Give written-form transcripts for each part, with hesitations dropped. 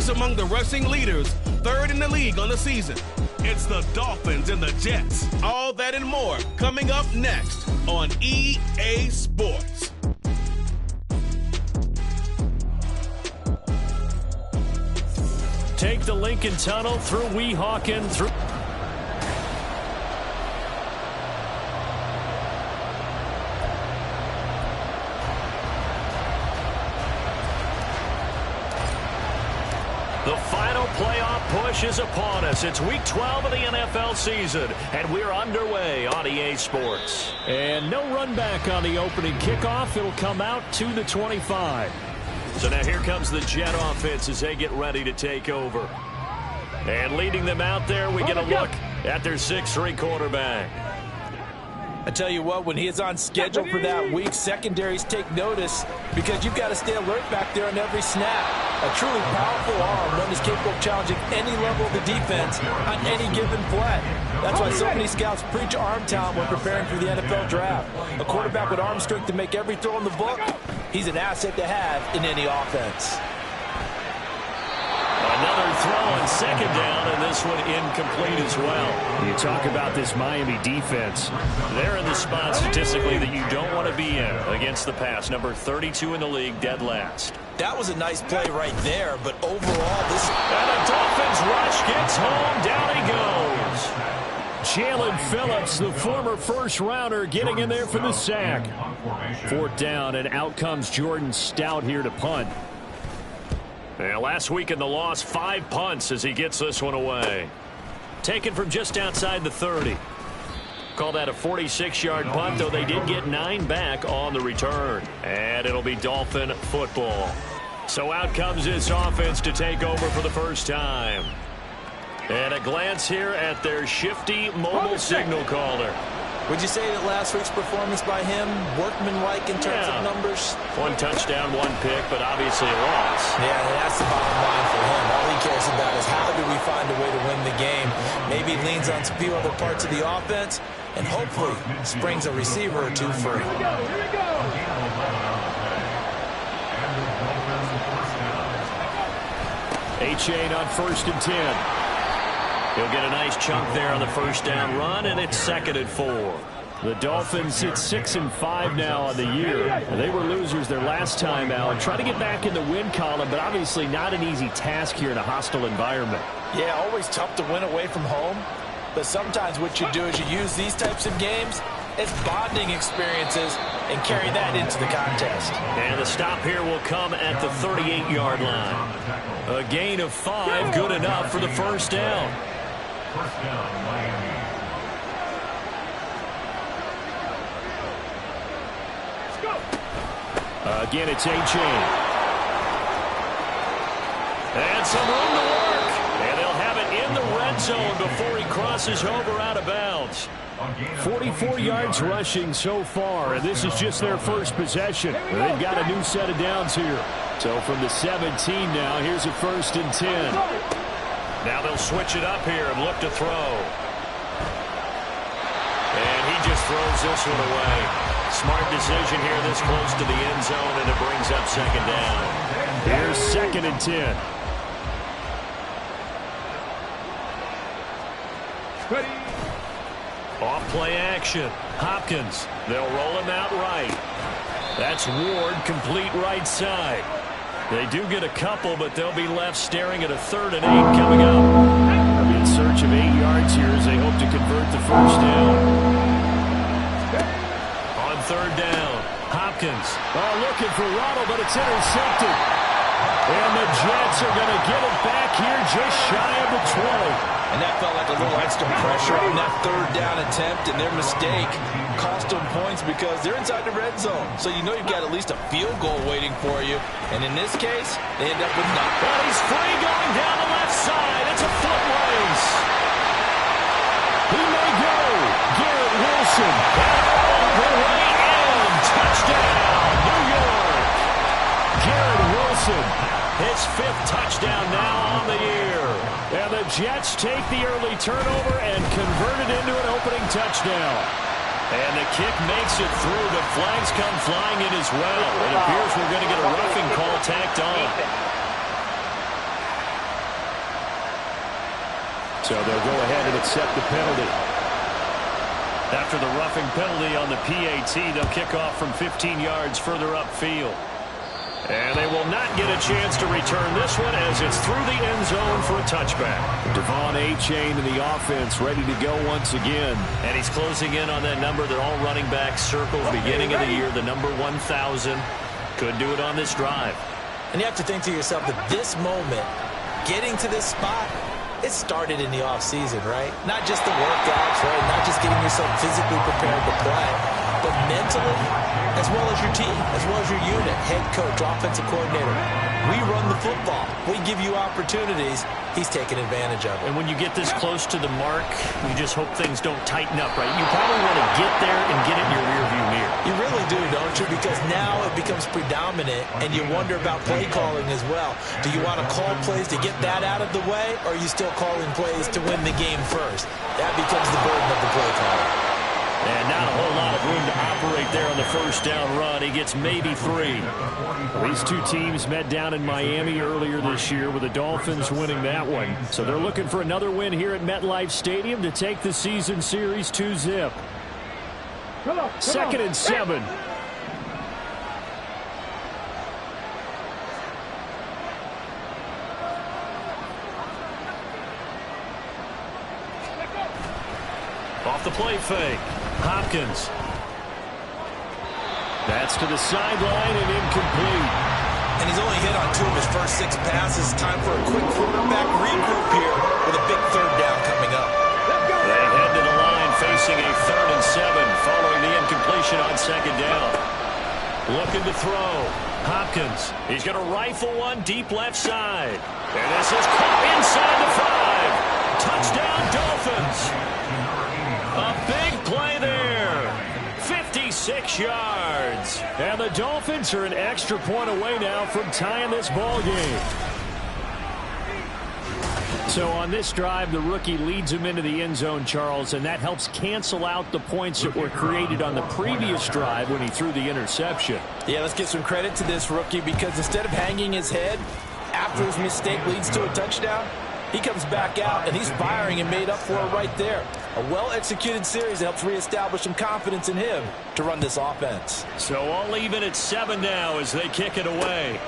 He's among the rushing leaders, third in the league on the season. It's the Dolphins and the Jets. All that and more coming up next on EA Sports. Take the Lincoln Tunnel through Weehawken, through... The final playoff push is upon us. It's week 12 of the NFL season, and we're underway on EA Sports. And no run back on the opening kickoff. It'll come out to the 25. So now here comes the Jet offense as they get ready to take over. And leading them out there, we get a look at their 6'3" quarterback. I tell you what, when he is on schedule for that week, secondaries take notice because you've got to stay alert back there on every snap. A truly powerful arm, one is capable of challenging any level of the defense on any given play. That's why so many scouts preach arm talent when preparing for the NFL draft. A quarterback with arm strength to make every throw in the book, he's an asset to have in any offense. Another throw on second down, and this one incomplete as well. You talk about this Miami defense. They're in the spot statistically that you don't want to be in against the pass. Number 32 in the league, dead last. That was a nice play right there, but overall this... And a Dolphins rush gets home. Down he goes. Jalen Phillips, the former first-rounder, getting in there for the sack. Fourth down, and out comes Jordan Stout here to punt. And last week in the loss, 5 punts as he gets this one away. Taken from just outside the 30. Call that a 46-yard punt, though they did get 9 back on the return. And it'll be Dolphin football. So out comes this offense to take over for the first time. And a glance here at their shifty mobile signal caller. Would you say that last week's performance by him, workmanlike in terms of numbers? 1 touchdown, 1 pick, but obviously a loss. Yeah, that's the bottom line for him. All he cares about is how do we find a way to win the game. Maybe he leans on a few other parts of the offense, and hopefully springs a receiver or two free. Here we go. Achane on 1st and 10. He'll get a nice chunk there on the first down run, and it's 2nd and 4. The Dolphins sit 6-5 now on the year. They were losers their last time out. Try to get back in the win column, but obviously not an easy task here in a hostile environment. Yeah, always tough to win away from home. But sometimes what you do is you use these types of games as bonding experiences and carry that into the contest. And the stop here will come at the 38-yard line. A gain of 5, good enough for the first down. First down, Miami. Let's go. Again, it's Achane. And some room to work. And they'll have it in the red zone before he crosses over out of bounds. 44 yards rushing so far, and this is just their first possession. They've got a new set of downs here. So from the 17 now, here's a 1st and 10. Now they'll switch it up here and look to throw. And he just throws this one away. Smart decision here this close to the end zone, and it brings up 2nd down. Here's 2nd and 10. Ready. Off play action. Hopkins. They'll roll him out right. That's Ward, complete right side. They do get a couple, but they'll be left staring at a 3rd and 8 coming up. They'll be in search of 8 yards here as they hope to convert the first down. On 3rd down, Hopkins. Oh, looking for Waddle, but it's intercepted. And the Jets are going to get it back here just shy of the 20. And that felt like a little extra pressure on that 3rd down attempt, and their mistake cost them points because they're inside the red zone. So you know you've got at least a field goal waiting for you. And in this case, they end up with nothing. Well, he's free going down the left side. It's a foot race. He may go. Garrett Wilson. All the way in. Touchdown, New York. Garrett Wilson. His 5th touchdown now on the year. And the Jets take the early turnover and convert it into an opening touchdown. And the kick makes it through, but flags come flying in as well. It appears we're going to get a roughing call tacked on. So they'll go ahead and accept the penalty. After the roughing penalty on the PAT, they'll kick off from 15 yards further upfield. And they will not get a chance to return this one as it's through the end zone for a touchback. Devon Achane in the offense ready to go once again. And he's closing in on that number that all running backs circled beginning of the year, the number 1,000. Could do it on this drive. And you have to think to yourself that this moment, getting to this spot, it started in the offseason, right? Not just the workouts, right? Not just getting yourself physically prepared to play, but mentally, as well as your team, as well as your unit, head coach, offensive coordinator. We run the football. We give you opportunities. He's taking advantage of it. And when you get this close to the mark, you just hope things don't tighten up, right? You probably want to get there and get it in your rearview mirror. You really do, don't you? Because now it becomes predominant, and you wonder about play calling as well. Do you want to call plays to get that out of the way, or are you still calling plays to win the game first? That becomes the burden of the play caller. And not a whole lot of room to operate there on the first down run. He gets maybe 3. These two teams met down in Miami earlier this year with the Dolphins winning that one. So they're looking for another win here at MetLife Stadium to take the season series 2-zip. Second and 7. Off the play fake. Hopkins. That's to the sideline and incomplete. And he's only hit on 2 of his first 6 passes. Time for a quick quarterback regroup here with a big third down coming up. They head to the line facing a 3rd and 7 following the incompletion on second down. Looking to throw. Hopkins. He's going to rifle one deep left side. And this is caught inside the 5. Touchdown Dolphins. A big play there. 56 yards. And the Dolphins are an extra point away now from tying this ball game. So on this drive, the rookie leads him into the end zone, Charles, and that helps cancel out the points that were created on the previous drive when he threw the interception. Yeah, let's give some credit to this rookie because instead of hanging his head after his mistake leads to a touchdown, he comes back out, and he's firing and made up for it right there. A well-executed series that helps reestablish some confidence in him to run this offense. So all even at 7 now as they kick it away.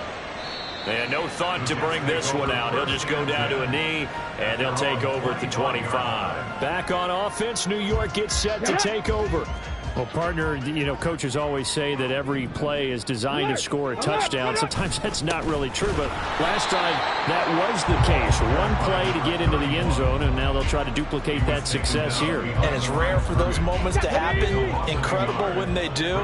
And no thought to bring this one out. He'll just go down to a knee, and they'll take over at the 25. Back on offense, New York gets set to take over. Well, partner, you know, coaches always say that every play is designed to score a touchdown. Sometimes that's not really true, but last time that was the case. One play to get into the end zone, and now they'll try to duplicate that success here. And it's rare for those moments to happen. Incredible when they do.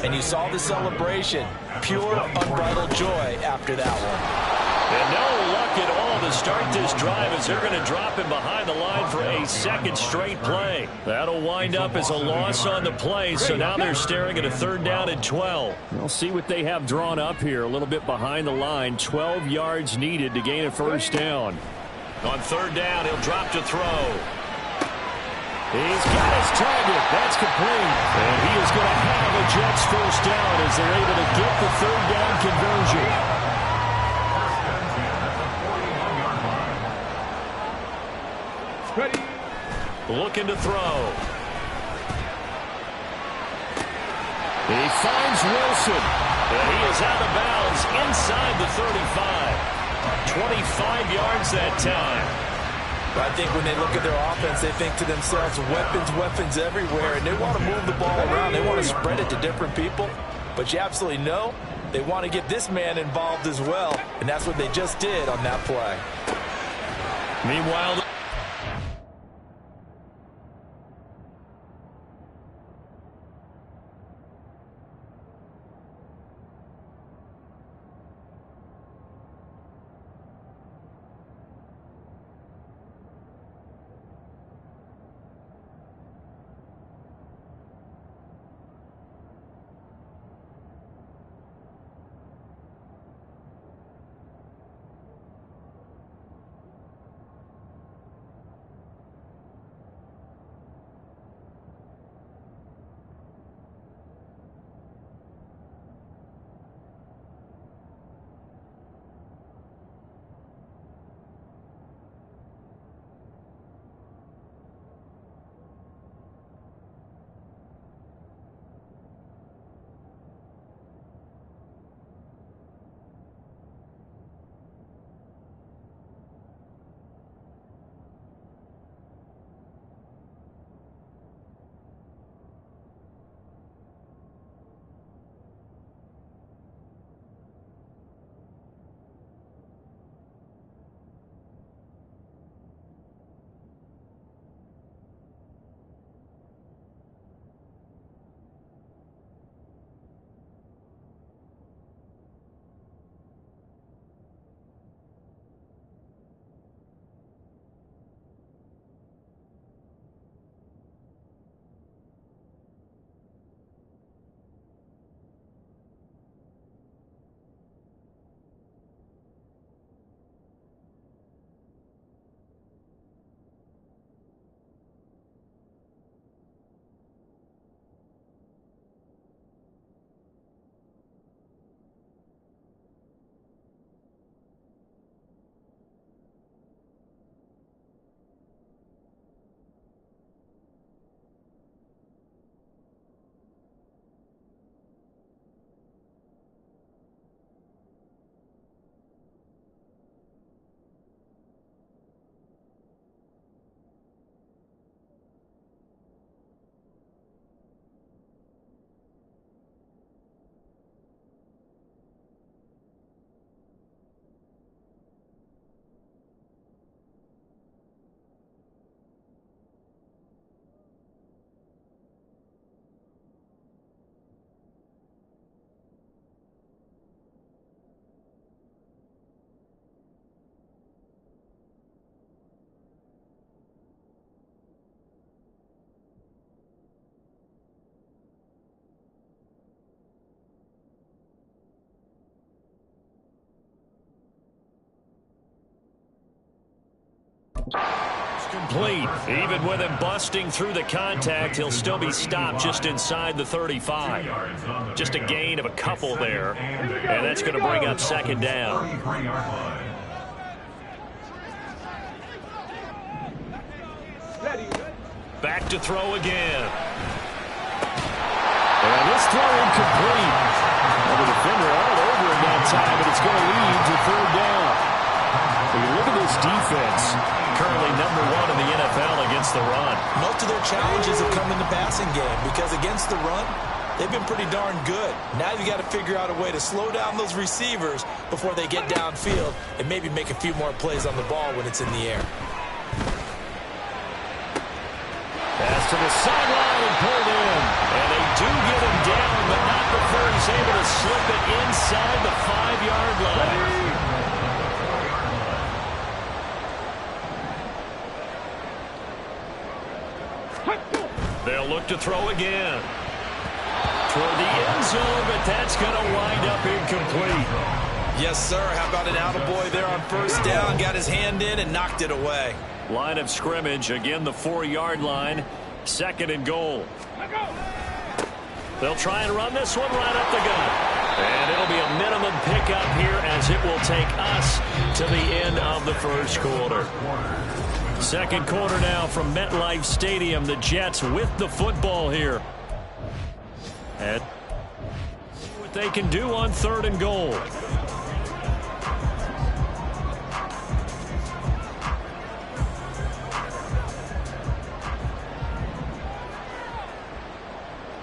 And you saw the celebration. Pure, unbridled joy after that one. And no luck at all to start this drive as they're going to drop him behind the line for a second straight play. That'll wind up as a loss on the play, so now they're staring at a 3rd down and 12. We'll see what they have drawn up here a little bit behind the line. 12 yards needed to gain a 1st down. On 3rd down, he'll drop to throw. He's got his target. That's complete. And he is going to have a Jets 1st down as they're able to get the 3rd down conversion. Ready. Looking to throw. He finds Wilson. And he is out of bounds inside the 35. 25 yards that time. I think when they look at their offense, they think to themselves, weapons everywhere, and they want to move the ball around. They want to spread it to different people. But you absolutely know they want to get this man involved as well, and that's what they just did on that play. Meanwhile, Complete. Even with him busting through the contact, he'll still be stopped just inside the 35. Just a gain of a couple there, and that's going to bring up second down. Back to throw again. And this throw incomplete. Well, the defender all over in that time, but it's going to lead to third down. When you look at this defense, currently #1 in the NFL against the run. Most of their challenges have come in the passing game because against the run, they've been pretty darn good. Now you got to figure out a way to slow down those receivers before they get downfield and maybe make a few more plays on the ball when it's in the air. Pass to the sideline and pulled in. And they do get him down, but not before he's able to slip it inside the 5-yard line. They'll look to throw again. Toward the end zone, but that's going to wind up incomplete. Yes, sir. How about an attaboy there on first down? Got his hand in and knocked it away. Line of scrimmage, again the 4-yard line. Second and goal. They'll try and run this one right up the gut. And it'll be a minimum pickup here as it will take us to the end of the first quarter. Second quarter now from MetLife Stadium. The Jets with the football here. And what they can do on third and goal.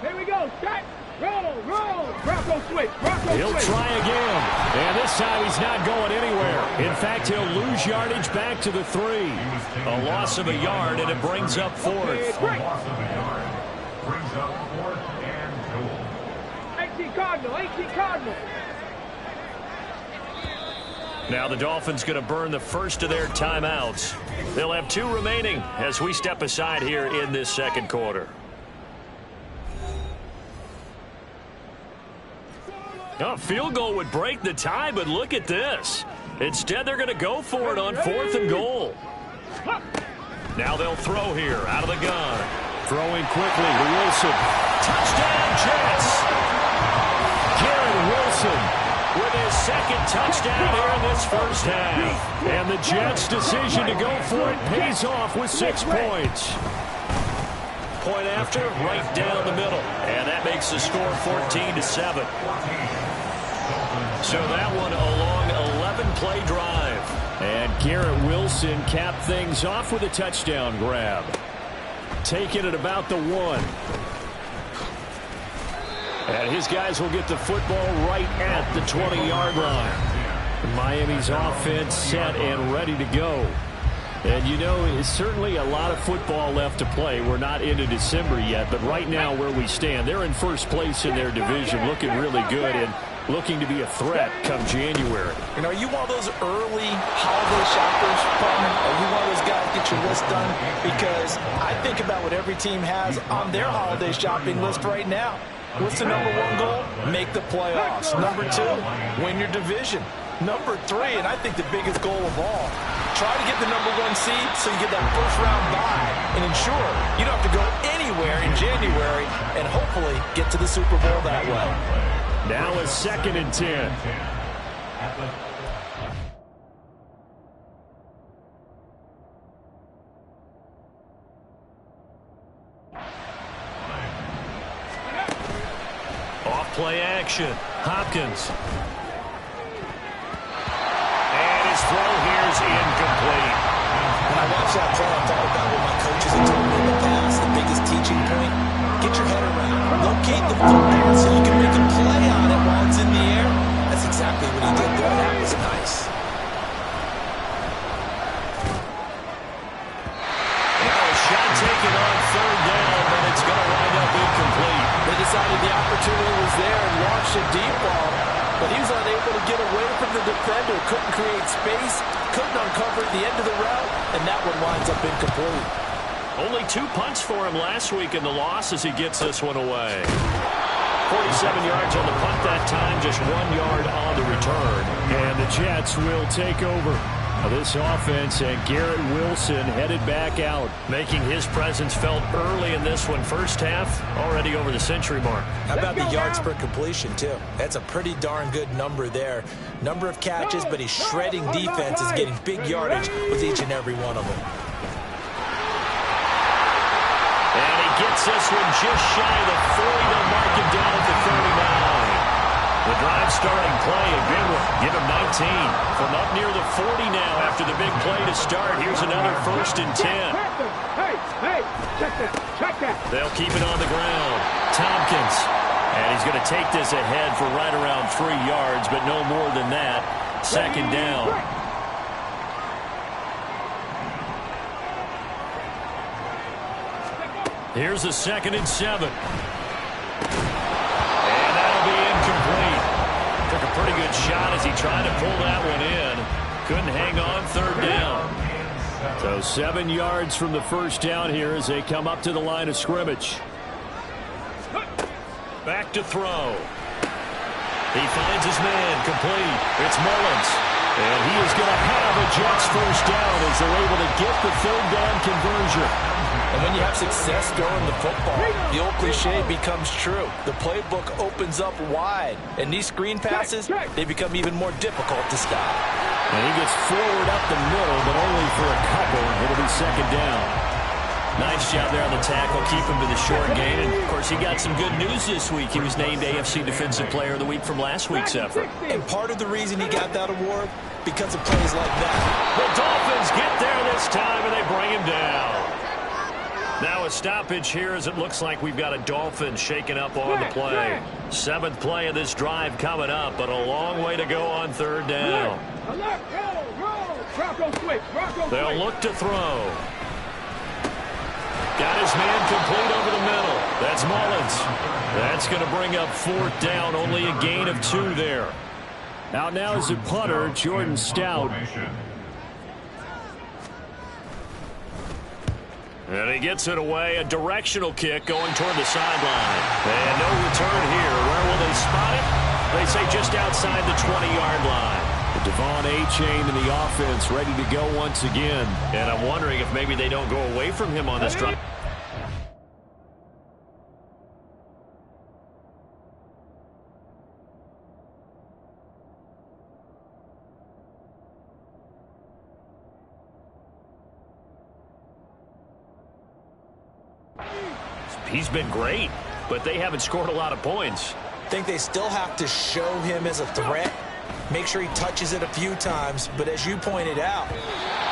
Here we go. Set. Roll. Bronco switch. He'll try again. And this time he's not going anywhere. In fact, he'll lose yardage back to the 3. A loss of a yard, and it brings up fourth. 18 Cardinal. Now the Dolphins going to burn the first of their timeouts. They'll have 2 remaining as we step aside here in this second quarter. A field goal would break the tie, but look at this. Instead, they're going to go for it on fourth and goal. Now they'll throw here out of the gun. Throwing quickly to Wilson. Touchdown, Jets! Garrett Wilson with his second touchdown here in this first half. And the Jets' decision to go for it pays off with 6 points. Point after, right down the middle. And that makes the score 14-7. So that one a long 11-play drive. And Garrett Wilson capped things off with a touchdown grab. Taking it about the 1. And his guys will get the football right at the 20-yard line. Miami's offense set and ready to go. And, you know, it's certainly a lot of football left to play. We're not into December yet, but right now where we stand, they're in first place in their division, looking really good and looking to be a threat come January. And are you one of those early holiday shoppers, partner? Are you one of those guys get your list done? Because I think about what every team has on their holiday shopping list right now. What's the #1 goal? Make the playoffs. #2, win your division. #3, and I think the biggest goal of all, try to get the #1 seed so you get that first-round bye and ensure you don't have to go anywhere in January and hopefully get to the Super Bowl that way. Now a 2nd and 10. Off-play action. Hopkins. And his throw here is incomplete. When I watched that play, I thought about what my coaches have told me in the past. The biggest teaching point, get your head around. Locate the football so you can make a play on it while it's in the air. That's exactly what he did there. That was nice. Now a shot taken on third down, but it's going to wind up incomplete. They decided the opportunity was there and launched a deep ball, but he was unable to get away from the defender. Couldn't create space, couldn't uncover the end of the route, and that one winds up incomplete. Only 2 punts for him last week in the loss as he gets this one away. 47 yards on the punt that time, just 1 yard on the return. And the Jets will take over. This offense and Garrett Wilson headed back out, making his presence felt early in this one. First half, already over the century mark. How about the yards per completion, too? That's a pretty darn good number there. Number of catches, but he's shredding defenses, getting big yardage with each and every one of them. And he gets this one just shy of the 40. They'll mark him down at the 39. The drive starting play, a good one. Give him 19. From up near the 40 now after the big play to start. Here's another 1st and 10. Hey, check that. They'll keep it on the ground. Tompkins. And he's going to take this ahead for right around 3 yards, but no more than that. 2nd down. Here's a 2nd and 7. Took a pretty good shot as he tried to pull that one in. Couldn't hang on 3rd down. So 7 yards from the first down here as they come up to the line of scrimmage. Back to throw. He finds his man complete. It's Mullins. And he is going to have a Jets first down as they're able to get the 3rd down conversion. And when you have success throwing the football, the old cliche becomes true. The playbook opens up wide. And these screen passes, they become even more difficult to stop. And he gets forward up the middle, but only for a couple. It'll be 2nd down. Nice job there on the tackle. Keep him to the short gain. And, of course, he got some good news this week. He was named AFC Defensive Player of the Week from last week's effort. And part of the reason he got that award, because of plays like that. The Dolphins get there this time, and they bring him down. Now a stoppage here as it looks like we've got a Dolphin shaking up on the play. 7th play of this drive coming up, but a long way to go on 3rd down. They'll look to throw. Got his man complete over the middle. That's Mullins. That's going to bring up 4th down, only a gain of 2 there. Out now is the punter, Jordan Stout. And he gets it away, a directional kick going toward the sideline. And no return here. Where will they spot it? They say just outside the 20-yard line. Devon Achane in the offense ready to go once again. And I'm wondering if maybe they don't go away from him on this drive. He's been great, but they haven't scored a lot of points. I think they still have to show him as a threat, make sure he touches it a few times, but as you pointed out,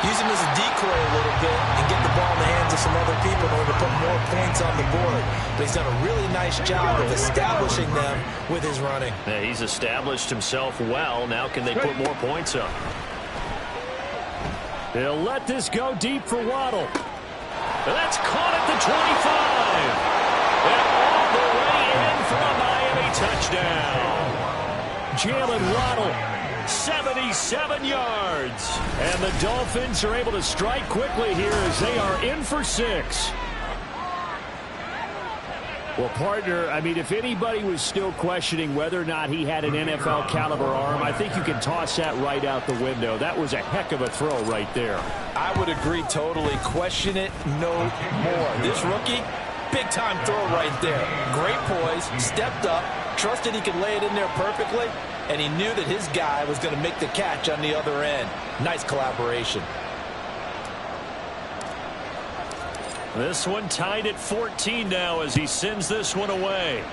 use him as a decoy a little bit and get the ball in the hands of some other people in order to put more points on the board. But he's done a really nice job of establishing them with his running. Yeah, he's established himself well. Now can they put more points up? They'll let this go deep for Waddle. And that's caught at the 25. And all the way in for a Miami touchdown. Jalen Waddle, 77 yards. And the Dolphins are able to strike quickly here as they are in for 6. Well, partner, I mean, if anybody was still questioning whether or not he had an NFL caliber arm, I think you can toss that right out the window. That was a heck of a throw right there. I would agree totally. Question it no more. This rookie, big-time throw right there. Great poise, stepped up, trusted he could lay it in there perfectly, and he knew that his guy was going to make the catch on the other end. Nice collaboration. This one tied at 14 now as he sends this one away.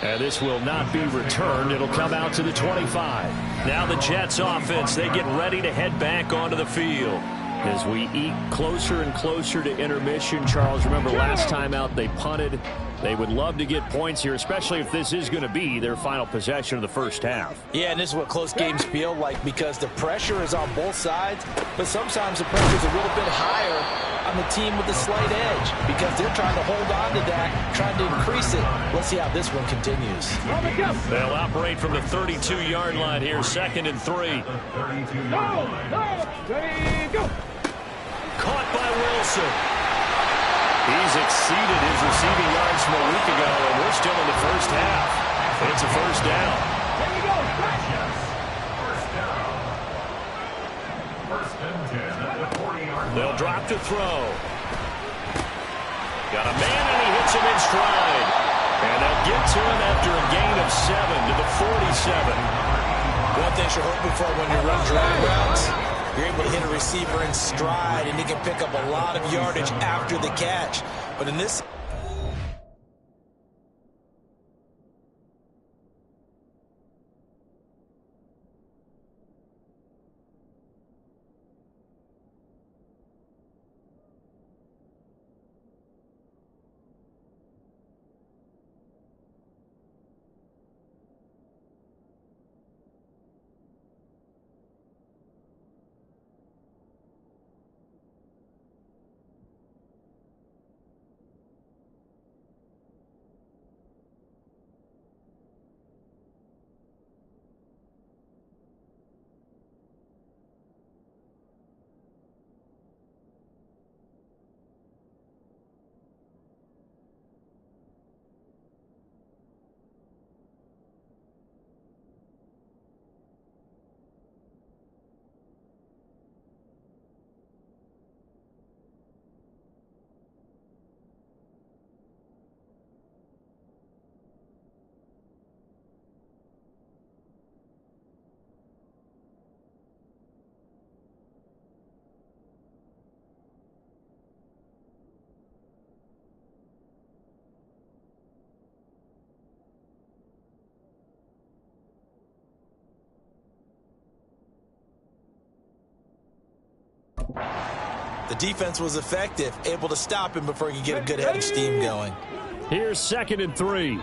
And this will not be returned. It'll come out to the 25. Now the Jets offense, they get ready to head back onto the field. As we eat closer and closer to intermission, Charles, remember last time out they punted. They would love to get points here, especially if this is going to be their final possession of the first half. Yeah, and this is what close games feel like because the pressure is on both sides, but sometimes the pressure is a little bit higher on the team with the slight edge because they're trying to hold on to that, trying to increase it. Let's see how this one continues. They'll operate from the 32-yard line here, 2nd and 3. Go. Caught by Wilson. He's exceeded his receiving yards from a week ago, and we're still in the first half. It's a first down. There you go. They'll drop to throw. Got a man, and he hits him in stride. And they'll get to him after a gain of 7 to the 47. One thing you're hoping for when you run drag routes, you're able to hit a receiver in stride, and he can pick up a lot of yardage after the catch. But in this... The defense was effective, able to stop him before he could get a good head of steam going. Here's 2nd and 3.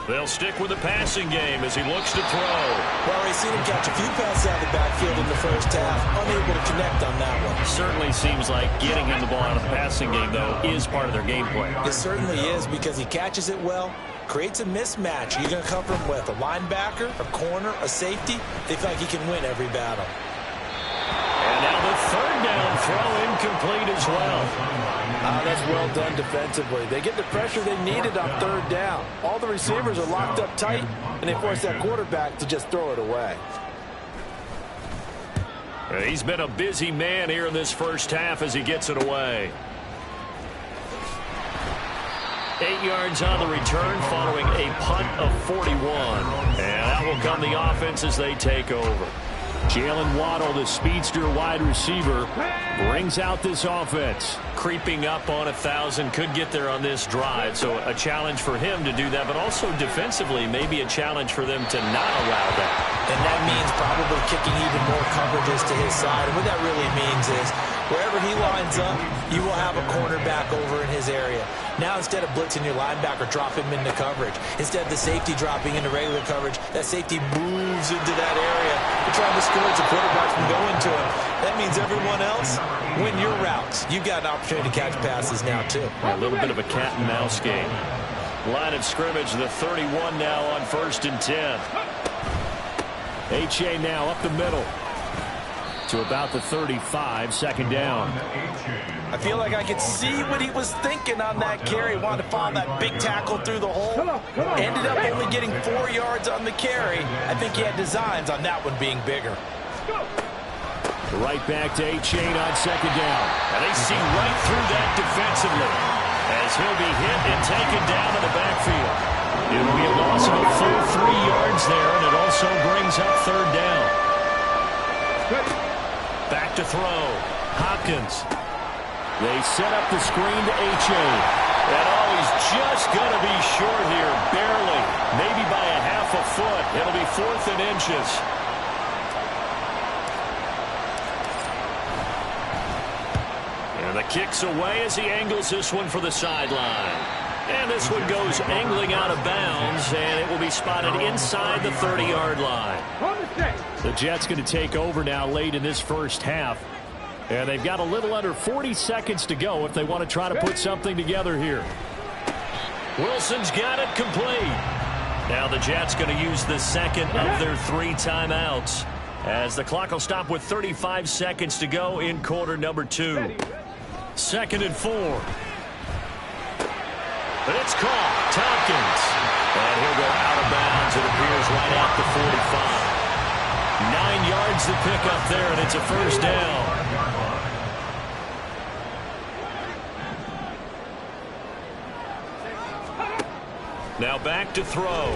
They'll stick with the passing game as he looks to throw. Well, we've seen him catch a few passes out of the backfield in the first half, unable to connect on that one. Certainly seems like getting him the ball out of the passing game, though, is part of their game plan. It certainly is, because he catches it well, creates a mismatch. You're going to cover him with a linebacker, a corner, a safety. They feel like he can win every battle. And now the 3rd down throw incomplete as well. That's well done defensively. They get the pressure they needed on 3rd down. All the receivers are locked up tight, and they force that quarterback to just throw it away. He's been a busy man here in this first half as he gets it away. 8 yards on the return following a punt of 41. And out will come the offense as they take over. Jalen Waddle, the speedster wide receiver, brings out this offense. Creeping up on 1,000, could get there on this drive. So a challenge for him to do that, but also defensively, maybe a challenge for them to not allow that. And that means probably kicking even more coverages to his side. And what that really means is wherever he lines up, you will have a cornerback over in his area. Now, instead of blitzing your linebacker, drop him into coverage. Instead of the safety dropping into regular coverage, that safety moves into that area. You're trying to discourage the quarterback from going to him. That means everyone else, win your routes. You've got an opportunity to catch passes now, too. A little bit of a cat and mouse game. Line of scrimmage, the 31 now on 1st and 10. H.A. now up the middle to about the 35, 2nd down. I feel like I could see what he was thinking on that carry. Wanted to follow that big tackle through the hole. Ended up only getting 4 yards on the carry. I think he had designs on that one being bigger. Right back to H.A. on 2nd down. And they see right through that defensively as he'll be hit and taken down in the backfield. It'll be a loss of a full 3 yards there, and it also brings up 3rd down. Back to throw. Hopkins. They set up the screen to H.A. And he's just going to be short here, barely. Maybe by a half a foot. It'll be 4th and inches. And the kick's away as he angles this one for the sideline. And this one goes angling out of bounds, and it will be spotted inside the 30-yard line. The Jets going to take over now late in this first half. And they've got a little under 40 seconds to go if they want to try to put something together here. Wilson's got it complete. Now the Jets going to use the 2nd of their 3 timeouts as the clock will stop with 35 seconds to go in quarter number 2. 2nd and 4. But it's caught. Tompkins. And he'll go out of bounds, it appears, right at the 45. 9 yards finds the pickup there, and it's a first down. Now back to throw.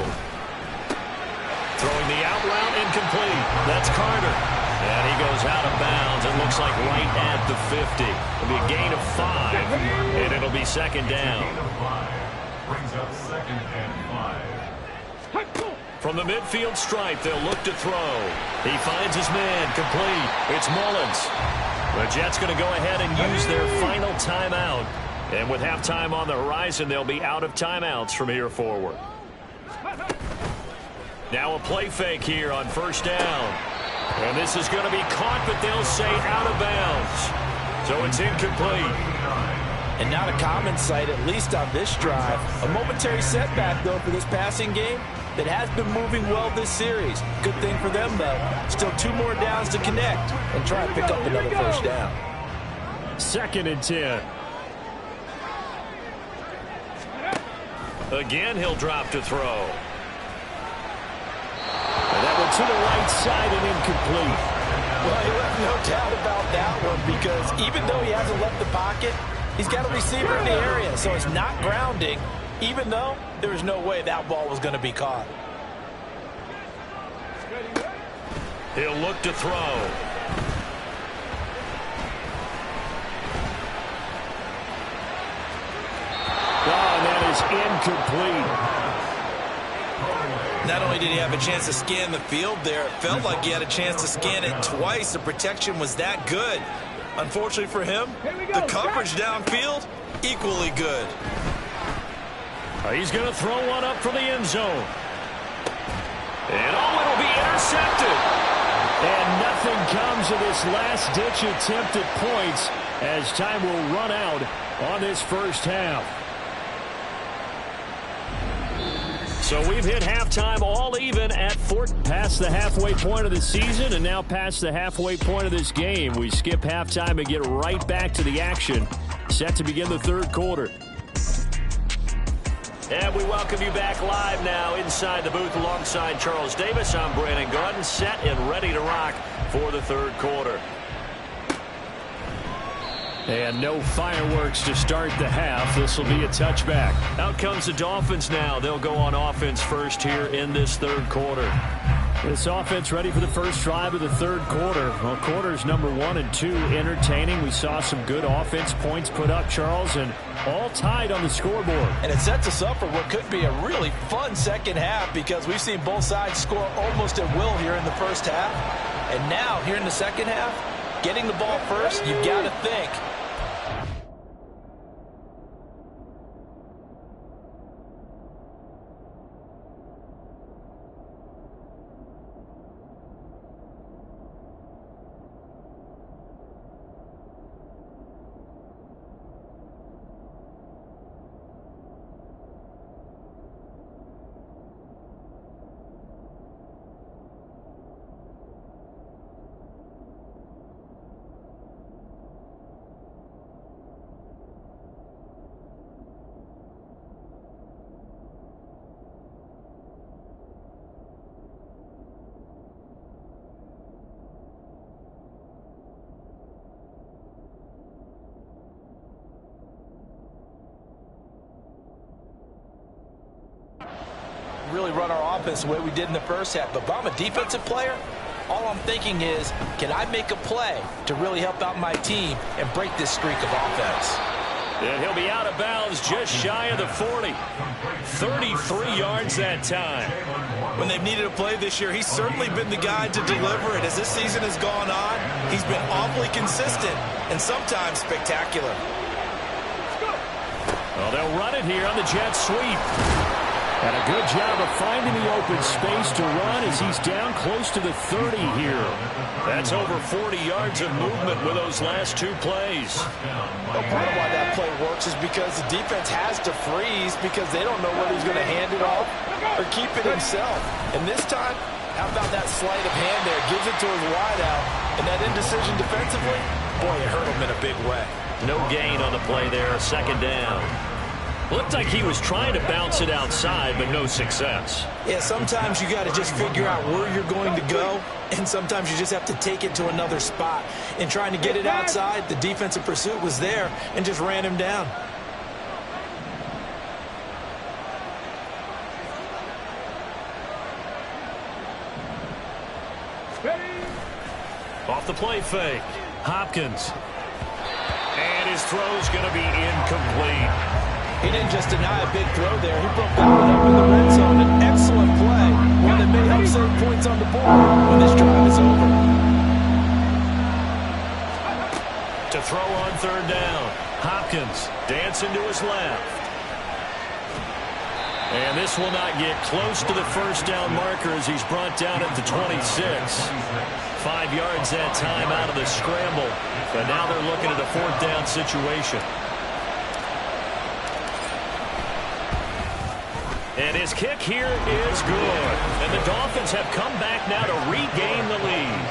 Throwing the out route, incomplete. That's Carter. And he goes out of bounds. It looks like right at the 50. It'll be a gain of 5, and it'll be second down. Brings up 2nd and 5. From the midfield stripe, they'll look to throw. He finds his man, complete. It's Mullins. The Jets going to go ahead and use their final timeout. And with halftime on the horizon, they'll be out of timeouts from here forward. Now a play fake here on first down. And this is going to be caught, but they'll say out of bounds. So it's incomplete. And not a common sight, at least on this drive. A momentary setback, though, for this passing game that has been moving well this series. Good thing for them, though. Still 2 more downs to connect and try and pick up another first down. 2nd and 10. Again, he'll drop to throw. And that one to the right side and incomplete. Well, you have no doubt about that one, because even though he hasn't left the pocket, he's got a receiver in the area, so it's not grounding, even though there was no way that ball was going to be caught. He'll look to throw. Oh, and that is incomplete. Not only did he have a chance to scan the field there, it felt like he had a chance to scan it twice. The protection was that good. Unfortunately for him, the coverage downfield, equally good. He's going to throw one up for the end zone. And it'll be intercepted. And nothing comes of this last-ditch attempt at points as time will run out on this first half. So we've hit halftime all even at past the halfway point of the season and now past the halfway point of this game. We skip halftime and get right back to the action. Set to begin the third quarter. And we welcome you back live now inside the booth alongside Charles Davis. I'm Brandon Gaudin, set and ready to rock for the third quarter. And no fireworks to start the half. This will be a touchback. Out comes the Dolphins now. They'll go on offense first here in this third quarter. This offense ready for the first drive of the third quarter. Well, quarters number 1 and 2 entertaining. We saw some good offense points put up, Charles, and all tied on the scoreboard. And it sets us up for what could be a really fun second half, because we've seen both sides score almost at will here in the first half. And now, here in the second half, getting the ball first, you've got to think. Really run our offense the way we did in the first half. But if I'm a defensive player, all I'm thinking is, can I make a play to really help out my team and break this streak of offense? And he'll be out of bounds just shy of the 40. 33 yards that time. When they've needed a play this year, he's certainly been the guy to deliver it. As this season has gone on, he's been awfully consistent and sometimes spectacular. Well, they'll run it here on the jet sweep. And a good job of finding the open space to run as he's down close to the 30 here. That's over 40 yards of movement with those last 2 plays. Well, part of why that play works is because the defense has to freeze, because they don't know whether he's going to hand it off or keep it himself. And this time, how about that sleight of hand there? Gives it to his wideout. And that indecision defensively, boy, it hurt him in a big way. No gain on the play there, second down. Looked like he was trying to bounce it outside, but no success. Yeah, sometimes you got to just figure out where you're going to go, and sometimes you just have to take it to another spot. In trying to get it outside, the defensive pursuit was there and just ran him down. Off the play fake, Hopkins. And his throw's going to be incomplete. He didn't just deny a big throw there. He broke that one up in the red zone. An excellent play. One that may help save points on the board when this drive is over. To throw on third down. Hopkins dancing to his left. And this will not get close to the first down marker as he's brought down at the 26. 5 yards that time out of the scramble. But now they're looking at a fourth down situation. And his kick here is good. And the Dolphins have come back now to regain the lead.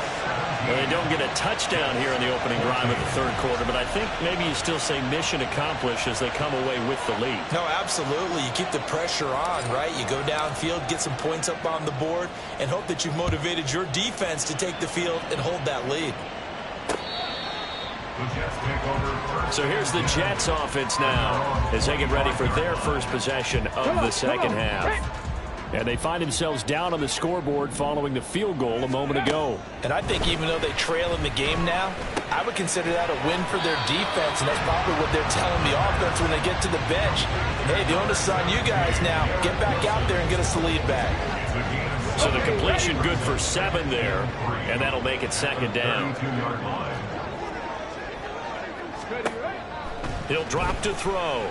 Well, they don't get a touchdown here in the opening drive of the third quarter, but I think maybe you still say mission accomplished as they come away with the lead. No, absolutely. You keep the pressure on, right? You go downfield, get some points up on the board, and hope that you've motivated your defense to take the field and hold that lead. So here's the Jets offense now as they get ready for their first possession of the second half. And they find themselves down on the scoreboard following the field goal a moment ago. And I think even though they trail in the game now, I would consider that a win for their defense, and that's probably what they're telling the offense when they get to the bench. Hey, the onus is on you guys now. Get back out there and get us the lead back. So the completion good for 7 there, and that'll make it second down. He'll drop to throw.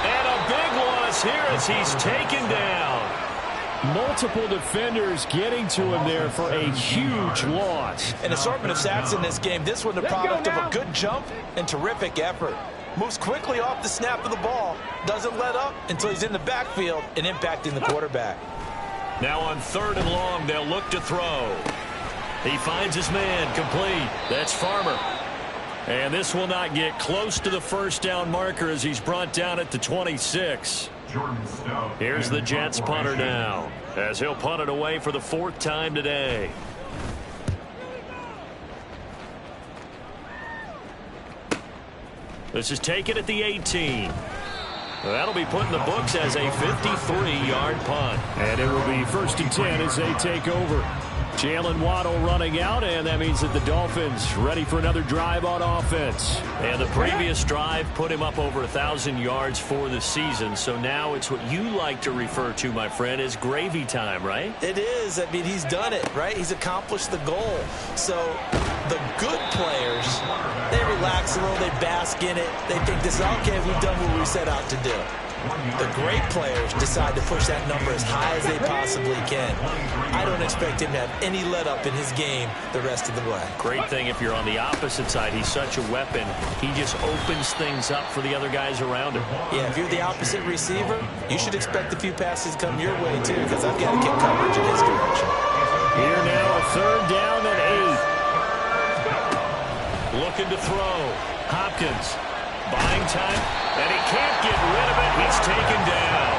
And a big loss here as he's taken down. Multiple defenders getting to him there for a huge loss. An assortment of sacks in this game. This one the product of a good jump and terrific effort. Moves quickly off the snap of the ball. Doesn't let up until he's in the backfield and impacting the quarterback. Now on 3rd and long, they'll look to throw. He finds his man complete. That's Farmer. And this will not get close to the first down marker as he's brought down at the 26. Here's the Jets punter now as he'll punt it away for the 4th time today. This is taken at the 18. That'll be put in the books as a 53-yard punt. And it will be 1st and 10 as they take over. Jalen Waddle running out, and that means that the Dolphins ready for another drive on offense. And the previous drive put him up over 1,000 yards for the season. So now it's what you like to refer to, my friend, as gravy time, right? It is. I mean, he's done it, right? He's accomplished the goal. So the good players, they relax a little, they bask in it. They think this is okay, we've done what we set out to do. The great players decide to push that number as high as they possibly can. I don't expect him to have any let-up in his game the rest of the way. Great thing if you're on the opposite side. He's such a weapon. He just opens things up for the other guys around him. Yeah, if you're the opposite receiver, you should expect a few passes come your way, too, because I've got to get coverage in his direction. Here now, a 3rd down and 8. Looking to throw. Hopkins. Buying time, and he can't get rid of it. He's taken down.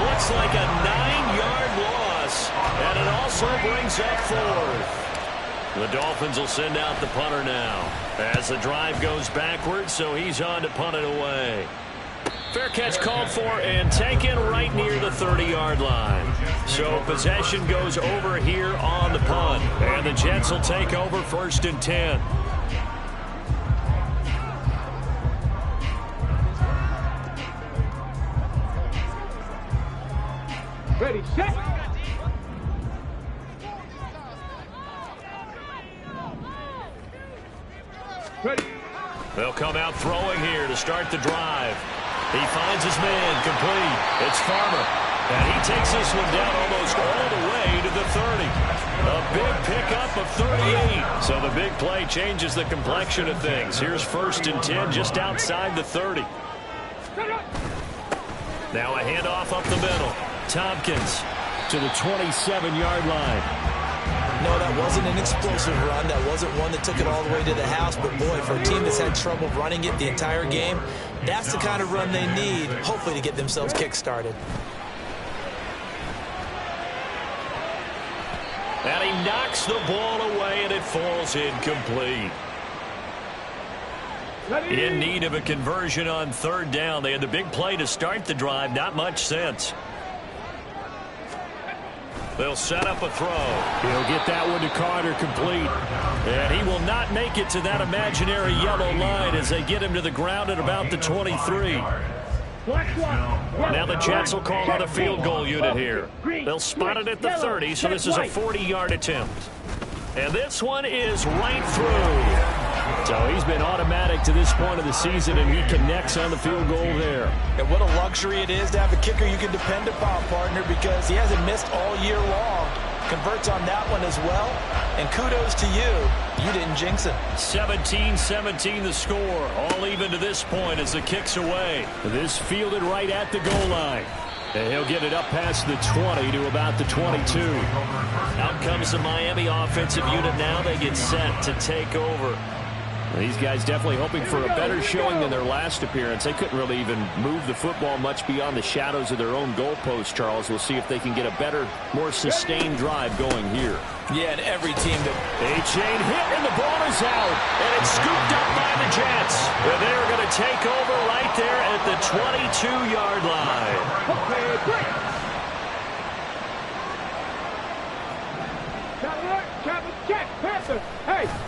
Looks like a 9-yard loss, and it also brings up 4th. The Dolphins will send out the punter now as the drive goes backwards, so he's on to punt it away. Fair catch called for and taken right near the 30-yard line. So possession goes over here on the punt, and the Jets will take over 1st and 10. Ready, set. Ready. They'll come out throwing here to start the drive. He finds his man complete. It's Farmer. And he takes this one down almost all the way to the 30. A big pickup of 38. So the big play changes the complexion of things. Here's 1st and 10 just outside the 30. Now a handoff up the middle. Tompkins to the 27-yard line. No, that wasn't an explosive run. That wasn't one that took it all the way to the house. But, boy, for a team that's had trouble running it the entire game, that's the kind of run they need, hopefully, to get themselves kick-started. And he knocks the ball away, and it falls incomplete. In need of a conversion on third down. They had the big play to start the drive. Not much sense. They'll set up a throw. He'll get that one to Carter complete. And he will not make it to that imaginary yellow line as they get him to the ground at about the 23. Now the Jets will call on a field goal unit here. They'll spot it at the 30, so this is a 40-yard attempt. And this one is right through. So he's been automatic to this point of the season, and he connects on the field goal there. And what a luxury it is to have a kicker you can depend upon, partner, because he hasn't missed all year long. Converts on that one as well. And kudos to you. You didn't jinx it. 17-17 the score. All even to this point as the kick's away. This fielded right at the goal line. And he'll get it up past the 20 to about the 22. Out comes the Miami offensive unit now. They get set to take over. These guys definitely hoping for a better showing than their last appearance. They couldn't really even move the football much beyond the shadows of their own goalpost, Charles. We'll see if they can get a better, more sustained drive going here. Yeah, and every team that... A-chain hit, and the ball is out. And it's scooped up by the Jets. And they're going to take over right there at the 22-yard line.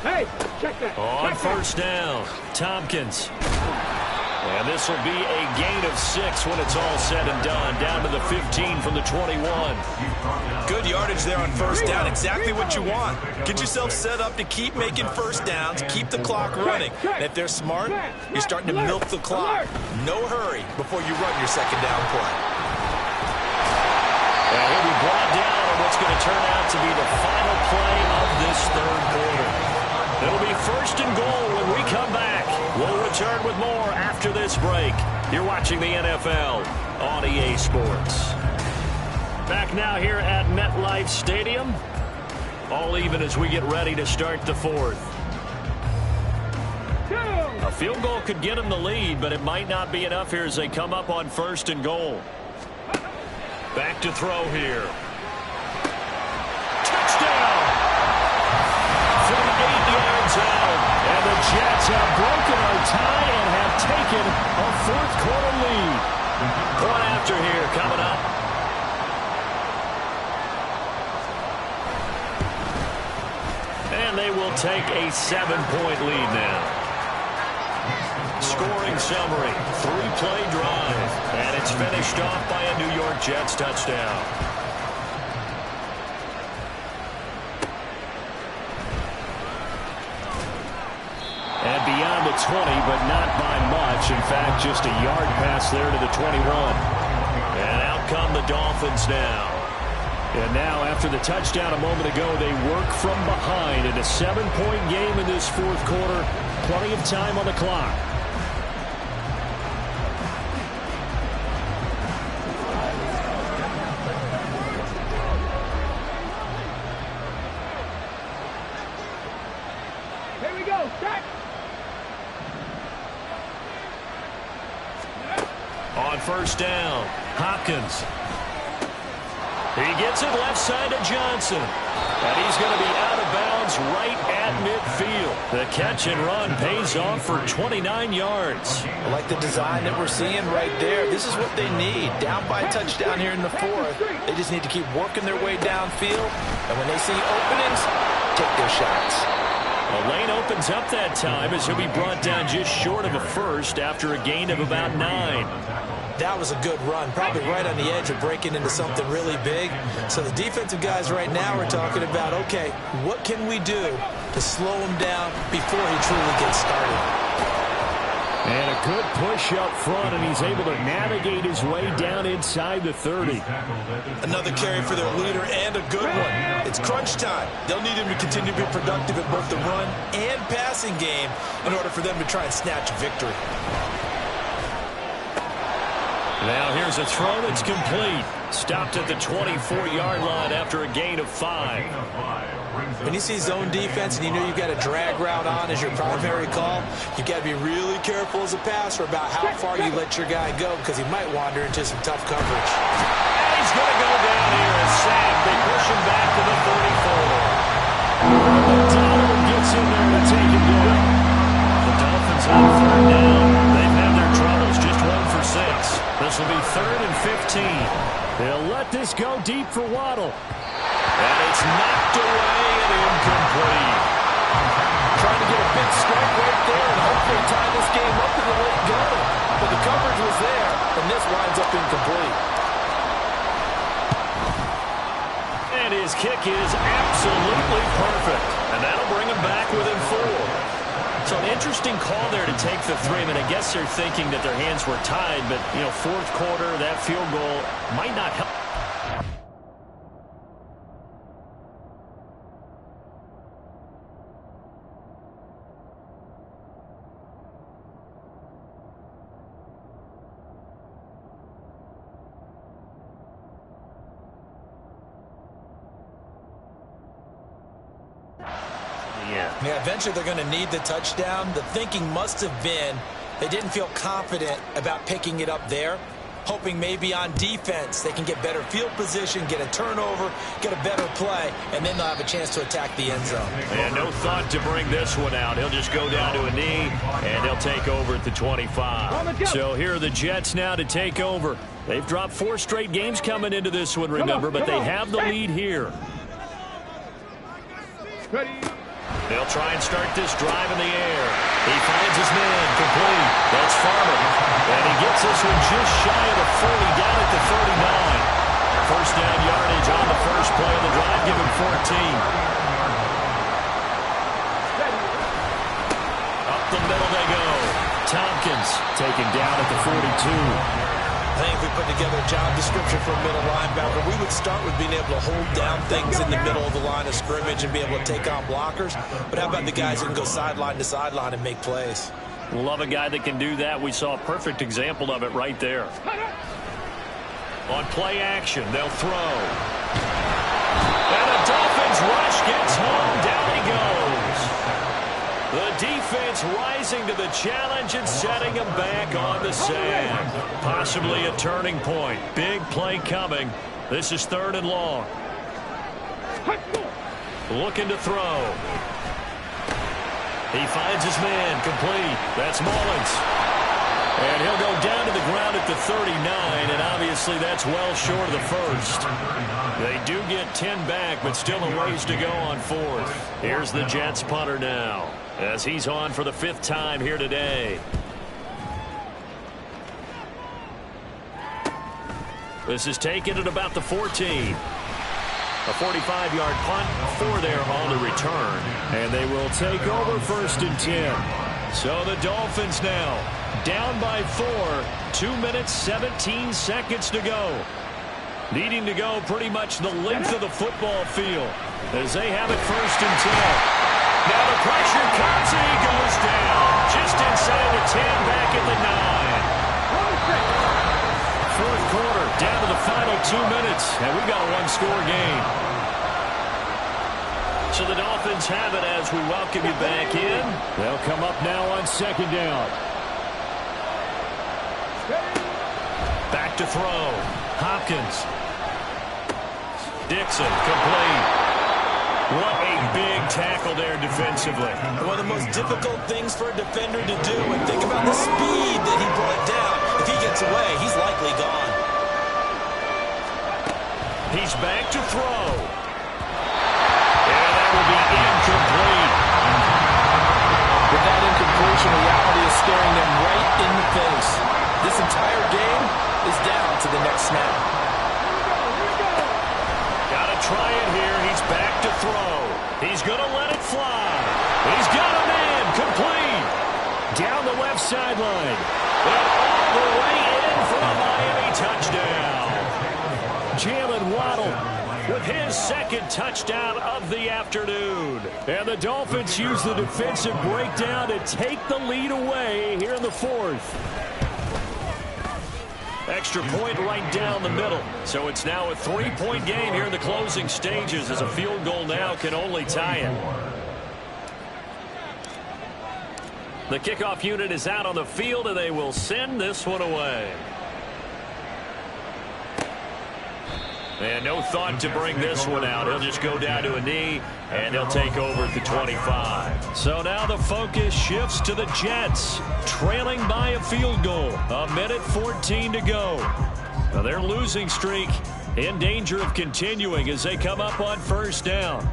Hey, check that. On first down, Tompkins. And this will be a gain of 6 when it's all said and done. Down to the 15 from the 21. Good yardage there on first down. Exactly what you want. Get yourself set up to keep making first downs, keep the clock running. And if they're smart, you're starting to milk the clock. No hurry before you run your second down play. And he'll be brought down on what's going to turn out to be the final play of this third quarter. It'll be first and goal when we come back. We'll return with more after this break. You're watching the NFL on EA Sports. Back now here at MetLife Stadium. All even as we get ready to start the fourth. A field goal could get them the lead, but it might not be enough here as they come up on first and goal. Back to throw here. Touchdown! From 8 yards out. And the Jets have broken our tie and have taken a fourth quarter lead. Point after here coming up. And they will take a 7-point lead now. Scoring summary, 3-play drive, and it's finished off by a New York Jets touchdown. And beyond the 20, but not by much. In fact, just a yard pass there to the 21. And out come the Dolphins now. And now, after the touchdown a moment ago, they work from behind in a 7-point game in this fourth quarter. Plenty of time on the clock. Here we go, set. On first down, Hopkins. He gets it left side to Johnson. And he's going to be out of bounds right at midfield. The catch and run pays off for 29 yards. I like the design that we're seeing right there. This is what they need. Down by a touchdown here in the fourth. They just need to keep working their way downfield. And when they see openings, take their shots. A lane opens up that time as he'll be brought down just short of a first after a gain of about 9. That was a good run, probably right on the edge of breaking into something really big. So the defensive guys right now are talking about, okay, what can we do to slow him down before he truly gets started? And a good push up front, and he's able to navigate his way down inside the 30. Another carry for their leader and a good one. It's crunch time. They'll need him to continue to be productive in both the run and passing game in order for them to try and snatch a victory. Now here's a throw that's complete. Stopped at the 24-yard line after a gain of 5. When you see zone defense and you know you've got a drag route on as your primary call, you've got to be really careful as a passer about how far you let your guy go because he might wander into some tough coverage. And he's going to go down here and sack. They push him back to the 34. Donald gets in there to take him down. The Dolphins on third down. They've had their troubles, just 1 for 6. This will be 3rd and 15. They'll let this go deep for Waddle. And it's knocked away and incomplete. Trying to get a big strike right there and hopefully tie this game up in the late going. But the coverage was there, and this winds up incomplete. And his kick is absolutely perfect. And that'll bring him back within 4. So an interesting call there to take the 3. I mean, I guess they're thinking that their hands were tied, but, you know, 4th quarter, that field goal might not help. Yeah, eventually they're going to need the touchdown. The thinking must have been they didn't feel confident about picking it up there, hoping maybe on defense they can get better field position, get a turnover, get a better play, and then they'll have a chance to attack the end zone. And no thought to bring this one out. He'll just go down to a knee, and he'll take over at the 25. So here are the Jets now to take over. They've dropped 4 straight games coming into this one, remember, but they have the lead here. Ready. They'll try and start this drive in the air. He finds his man, complete. That's Farmer. And he gets this one just shy of the 40, down at the 39. First down yardage on the first play of the drive, give him 14. Up the middle they go. Tompkins taken down at the 42. I think if we put together a job description for a middle linebacker, we would start with being able to hold down things in the middle of the line of scrimmage and be able to take on blockers. But how about the guys who can go sideline to sideline and make plays? Love a guy that can do that. We saw a perfect example of it right there. On play action, they'll throw. And the Dolphins rush gets home. Down he goes. The defense rising to the challenge and setting him back on the sand. Possibly a turning point. Big play coming. This is 3rd and long. Looking to throw. He finds his man, complete. That's Mullins. And he'll go down to the ground at the 39, and obviously that's well short of the first. They do get 10 back, but still a ways to go on 4th. Here's the Jets punter now, as he's on for the 5th time here today. This is taken at about the 14. A 45-yard punt, 4 there on the return. And they will take over 1st and 10. So the Dolphins now down by 4. 2 minutes, 17 seconds to go. Needing to go pretty much the length of the football field as they have it 1st and 10. Now the pressure comes and he goes down. Just inside the 10, back at the 9. 4th quarter, down to the final 2 minutes, and we've got a 1-score game. So the Dolphins have it as we welcome you back in. They'll come up now on 2nd down. Back to throw. Hopkins. Dixon, complete. What a big tackle there defensively. One of the most difficult things for a defender to do, and think about the speed that he brought down. If he gets away, he's likely gone. He's back to throw. And that will be incomplete. With that incompletion, reality is staring them right in the face. This entire game is down to the next snap. Got to try it here. He's back to throw. He's going to let it fly. He's got a man, complete. Down the left sideline. And all the way in for a Miami touchdown. Jalen Waddle with his 2nd touchdown of the afternoon. And the Dolphins use the defensive breakdown to take the lead away here in the 4th. Extra point right down the middle. So it's now a 3-point game here in the closing stages, as a field goal now can only tie it. The kickoff unit is out on the field, and they will send this one away. And no thought to bring this one out. He'll just go down to a knee, and he'll take over at the 25. So now the focus shifts to the Jets, trailing by a field goal. 1:14 to go. Now their losing streak in danger of continuing as they come up on first down.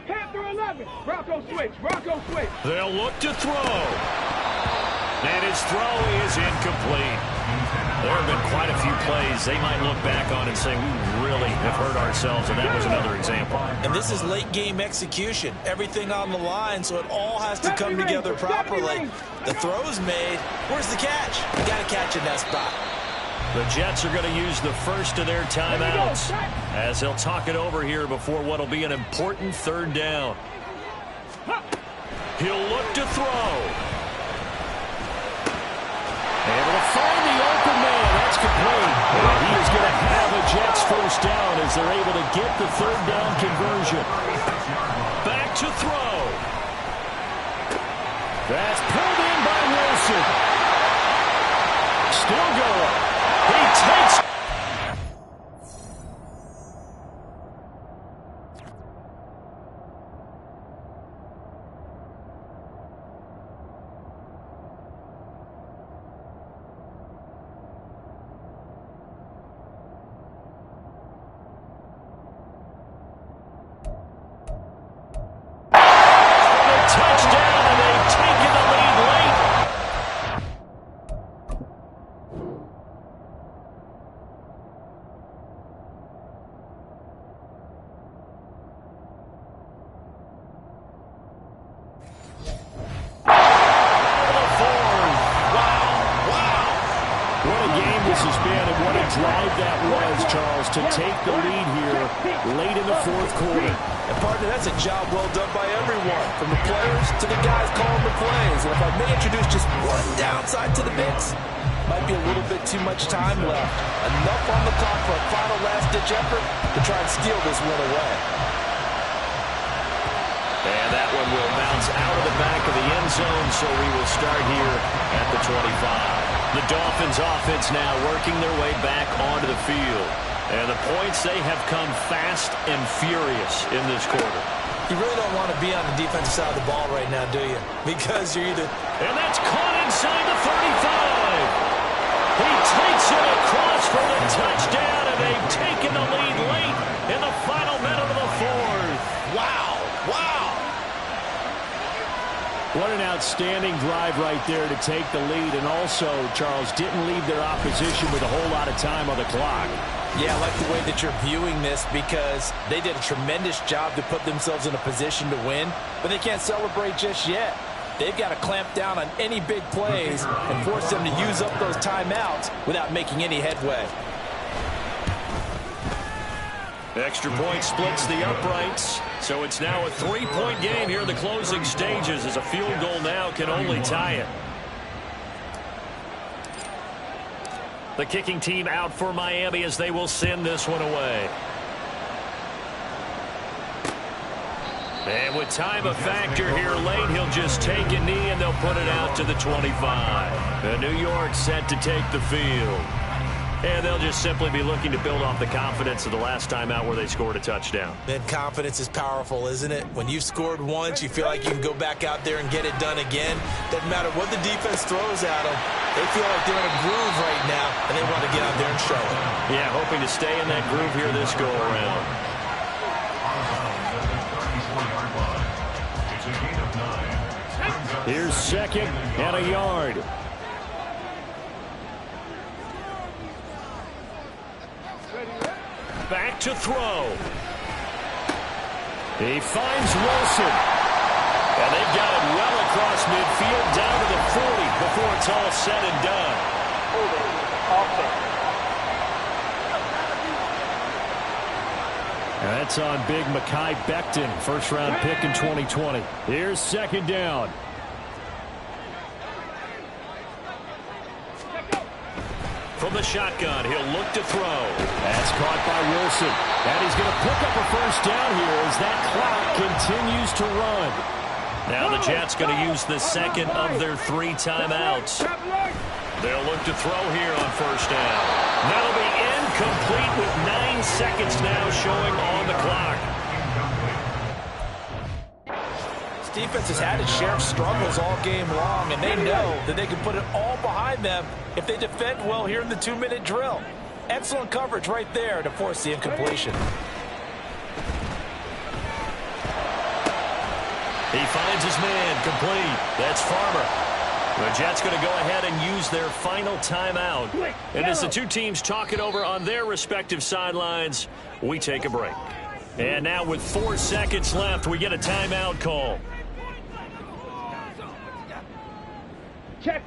Panther 11. Bronco switch. They'll look to throw. And his throw is incomplete. There have been quite a few plays they might look back on and say, we really have hurt ourselves, and that was another example. And this is late game execution. Everything on the line, so it all has to come together properly. The throw's made. Where's the catch? You got to catch in that spot. The Jets are going to use the first of their timeouts as they'll talk it over here before what will be an important third down. He'll look to throw. Able to find the open man. That's complete. And he is going to have a Jets first down as they're able to get the third down conversion. Back to throw. That's pulled in by Wilson. Still going. He takes. Touchdown, and they've taken the lead late. drive that was, Charles, to take the lead here late in the fourth quarter. And partner, that's a job well done by everyone, from the players to the guys calling the plays. And if I may introduce just one downside to the mix, might be a little bit too much time left. Enough on the clock for a final last-ditch effort to try and steal this one away. And that one will bounce out of the back of the end zone, so we will start here at the 25. The Dolphins offense now working their way back onto the field. And the points, they have come fast and furious in this quarter. You really don't want to be on the defensive side of the ball right now, do you? Because you're either... And that's caught inside the 35. He takes it across for the touchdown, and they've taken the lead late in the final minute of the fourth. Wow. Wow. What an outstanding drive right there to take the lead. And also, Charles, didn't leave their opposition with a whole lot of time on the clock. Yeah, I like the way that you're viewing this, because they did a tremendous job to put themselves in a position to win, but they can't celebrate just yet. They've got to clamp down on any big plays and force them to use up those timeouts without making any headway. Extra point splits the uprights, so it's now a 3-point game here in the closing stages, as a field goal now can only tie it. The kicking team out for Miami as they will send this one away. And with time a factor here late, he'll just take a knee and they'll put it out to the 25. And New York set to take the field. And they'll just simply be looking to build off the confidence of the last time out where they scored a touchdown. Man, confidence is powerful, isn't it? When you've scored once, you feel like you can go back out there and get it done again. Doesn't matter what the defense throws at them. They feel like they're in a groove right now, and they want to get out there and show it. Yeah, hoping to stay in that groove here this go-around. Here's second and a yard. Back to throw. He finds Wilson. And they've got it well across midfield, down to the 40 before it's all said and done. That's on big Mekhi Becton, first-round pick in 2020. Here's second down. From the shotgun, he'll look to throw. That's caught by Wilson. And he's going to pick up a first down here as that clock continues to run. Now the Jets going to use the second of their 3 timeouts. They'll look to throw here on first down. That'll be incomplete with 9 seconds now showing on the clock. This defense has had its share of struggles all game long, and they know that they can put it all behind them if they defend well here in the 2-minute drill. Excellent coverage right there to force the incompletion. He finds his man complete. That's Farmer. The Jets going to go ahead and use their final timeout. And as the two teams talk it over on their respective sidelines, we take a break. And now with 4 seconds left, we get a timeout call.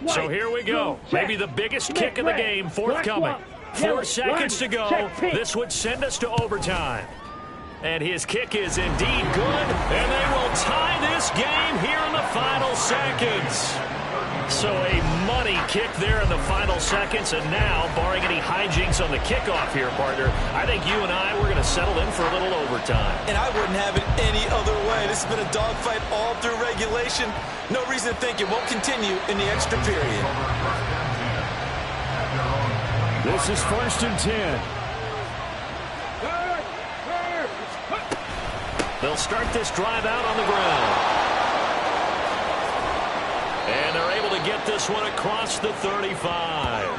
So here we go. Maybe the biggest kick of the game forthcoming. 4 seconds to go. This would send us to overtime. And his kick is indeed good. And they will tie this game here in the final seconds. So a money kick there in the final seconds. And now, barring any hijinks on the kickoff here, partner, I think you and I, we're going to settle in for a little overtime. And I wouldn't have it any other way. This has been a dogfight all through regulation. No reason to think it won't continue in the extra period. This is 1st and 10. They'll start this drive out on the ground. And they're able to get this one across the 35. And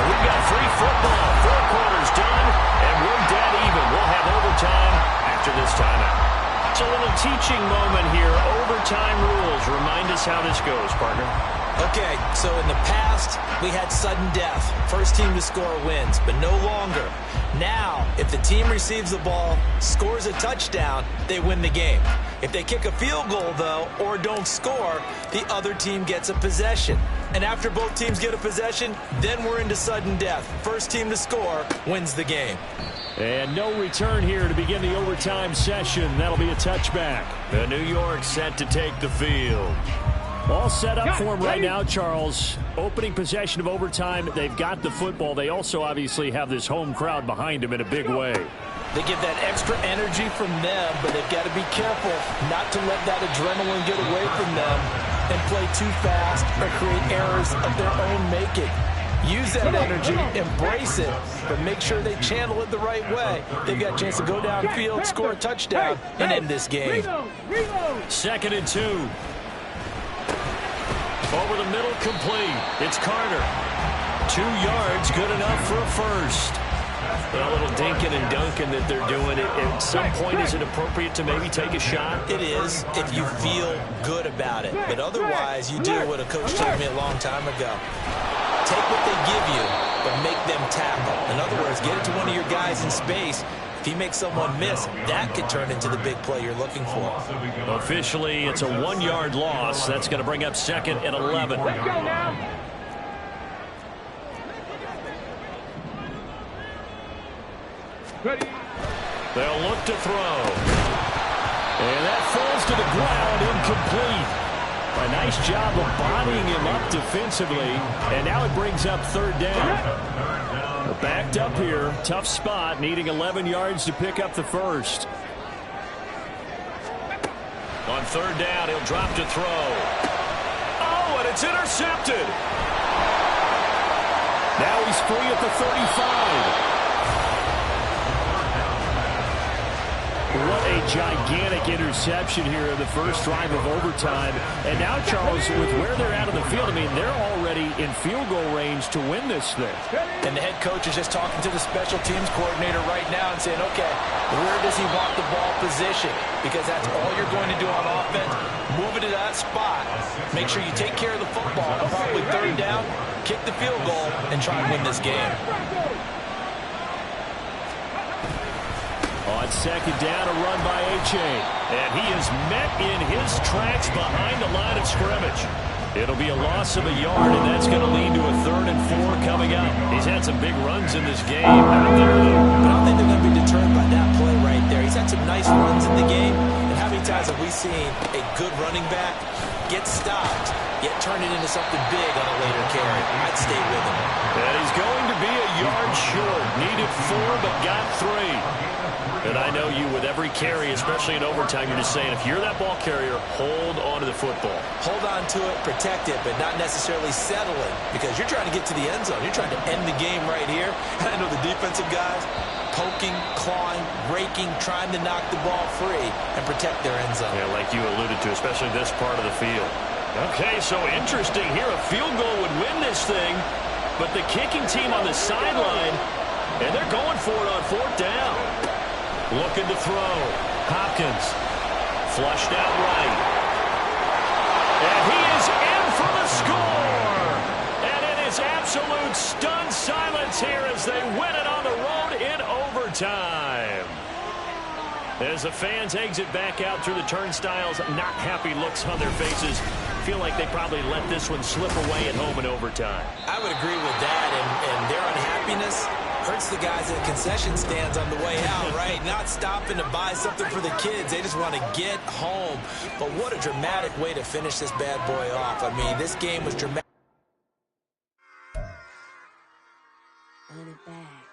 we've got free football. 4 quarters done, and we're dead even. We'll have overtime after this timeout. It's a little teaching moment here. Overtime rules. Remind us how this goes, partner. Okay, so in the past, we had sudden death. First team to score wins, but no longer. Now, if the team receives the ball, scores a touchdown, they win the game. If they kick a field goal, though, or don't score, the other team gets a possession. And after both teams get a possession, then we're into sudden death. First team to score wins the game. And no return here to begin the overtime session. That'll be a touchback. The New York set to take the field. All set up for him right now, Charles. Opening possession of overtime. They've got the football. They also obviously have this home crowd behind them in a big way. They get that extra energy from them, but they've got to be careful not to let that adrenaline get away from them and play too fast or create errors of their own making. Use that energy, embrace it, but make sure they channel it the right way. They've got a chance to go downfield, score a touchdown, and end this game. 2nd and 2. Over the middle, complete. It's Carter. 2 yards, good enough for a first. A little dinking and dunking that they're doing. At some point, is it appropriate to maybe take a shot? It is, if you feel good about it. But otherwise, you do what a coach told me a long time ago. Take what they give you, but make them tackle. In other words, get it to one of your guys in space. If he makes someone miss, that could turn into the big play you're looking for. Officially, it's a 1-yard loss. That's going to bring up 2nd and 11. Let's go now. Ready. They'll look to throw. And that falls to the ground, incomplete. A nice job of bodying him up defensively. And now it brings up 3rd down. They're backed up here. Tough spot, needing 11 yards to pick up the first. On 3rd down, he'll drop to throw. Oh, and it's intercepted. Now he's free at the 35. What a gigantic interception here in the first drive of overtime. And now, Charles, with where they're at on the field, I mean, they're already in field goal range to win this thing. And the head coach is just talking to the special teams coordinator right now and saying, okay, where does he want the ball positioned? Because that's all you're going to do on offense. Move it to that spot. Make sure you take care of the football. And probably 3rd down, kick the field goal, and try and win this game. On 2nd down, a run by Achane. And he is met in his tracks behind the line of scrimmage. It'll be a loss of a yard, and that's going to lead to a 3rd and 4 coming up. He's had some big runs in this game. Out there, though. But I don't think they're going to be deterred by that play right there. He's had some nice runs in the game. And how many times have we seen a good running back get stopped, yet turn it into something big on a later carry? I'd stay with him. And he's going to be a yard short. Needed 4, but got 3. And I know you, with every carry, especially in overtime, you're just saying, if you're that ball carrier, hold on to the football. Hold on to it, protect it, but not necessarily settle it, because you're trying to get to the end zone. You're trying to end the game right here. And I know the defensive guys poking, clawing, raking, trying to knock the ball free and protect their end zone. Yeah, like you alluded to, especially this part of the field. Okay, so interesting here. A field goal would win this thing, but the kicking team on the sideline, and they're going for it on 4th down. Looking to throw. Hopkins. Flushed out right. And he is in for the score. And it is absolute stunned silence here as they win it on the road in overtime. As the fans exit back out through the turnstiles, not happy looks on their faces. Feel like they probably let this one slip away at home in overtime. I would agree with that, and their unhappiness hurts the guys at concession stands on the way out, right? Not stopping to buy something for the kids. They just want to get home. But what a dramatic way to finish this bad boy off. I mean, this game was dramatic. Run it back.